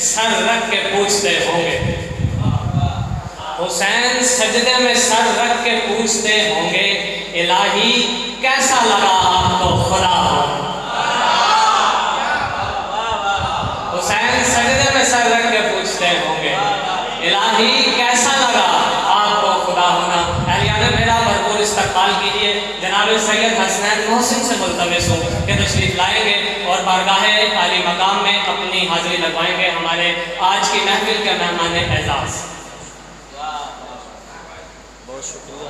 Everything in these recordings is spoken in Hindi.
सर रख के पूछते होंगे, हुसैन सजदे में सर रख के पूछते होंगे, इलाही कैसा लगा आपको खुदा हो। हुसैन सजदे में सर रख के पूछते होंगे, इलाही कैसा लगा आपको खुदा होना। अहलियान मेरा भरपूर इस्तकबाल कीजिए। जनाब सैयद हसनैन मोहसिन से मुल्तमिस हूँ कि तशरीफ लाएंगे और बारगाहे आली मकाम में अपनी हाजिरी लगवाएंगे हमारे आज की महफिल के मेहमान एजाज़। बहुत शुक्रिया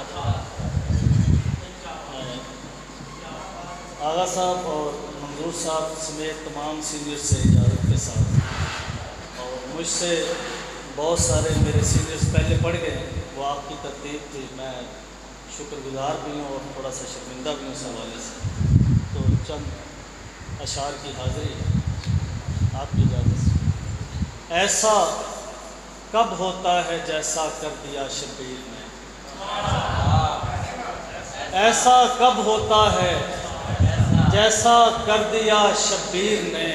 आगा साहब और मंजूर साहब समेत तमाम सीनियर से इजाज़त के साथ, और मुझसे बहुत सारे मेरे सीनियर्स पहले पढ़ गए, वो आपकी तरतीब थी। मैं शुक्रगुजार भी हूँ और थोड़ा सा शर्मिंदा भी हूँ इस हवाले से। तो चंद अशार की हाज़िरी आपकी इजाज़त से। ऐसा कब होता है जैसा कर दिया शबीर ने, ऐसा कब होता है जैसा कर दिया शब्बीर ने,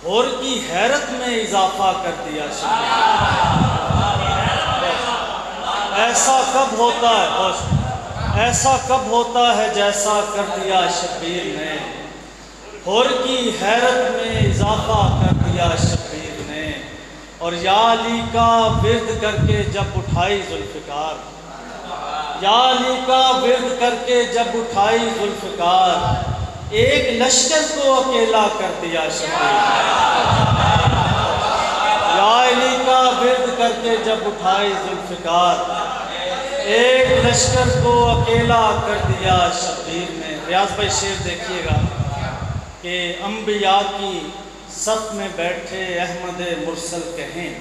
होर की हैरत में इजाफा कर दिया शब्बीर। ऐसा कब होता है, ऐसा कब होता है जैसा कर दिया शब्बीर ने, होर की हैरत में इजाफा कर दिया शब्बीर ने। और या अली का विर्द करके जब उठाई जुल्फ़िकार, या अली का विर्द करके जब उठाई जुल्फ़िकार, एक लश्कर को अकेला कर दिया शब्बीर। या अली का विर्द करके जब उठाई जुल्फ़िकार, एक लश्कर को अकेला कर दिया शब्बीर ने। रियाज भाई शेर देखिएगा कि अंबिया की सफ में बैठे अहमद मुरसल कहें,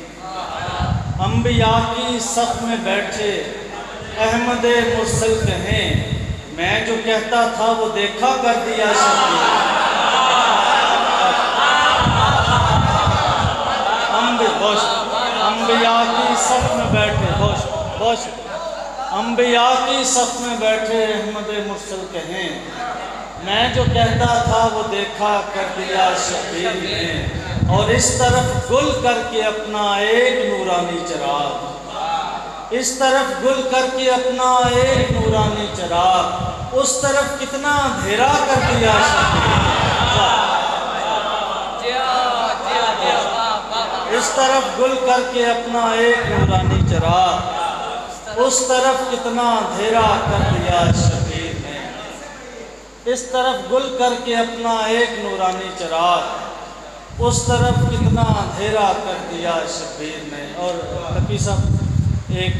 अंबिया की सफ में बैठे अहमद मुरसल कहें, मैं जो कहता था वो देखा कर दिया शब्बीर। अंबिया की सफ में बैठे, अंबिया की सफ में बैठे अहमद मुरसल कहें, मैं जो कहता था वो देखा कर दिया शब्बीर ने। और इस तरफ गुल करके अपना एक नूरानी चिराग, इस तरफ गुल करके अपना एक नूरानी चिराग, उस तरफ कितना अंधेरा कर दिया शब्बीर। इस तरफ गुल करके अपना एक नूरानी चिराग, उस तरफ कितना अंधेरा कर दिया शब्बीर ने। इस तरफ गुल करके अपना एक नूरानी चिराग, उस तरफ कितना अंधेरा कर दिया शब्बीर ने। और तकी साहब एक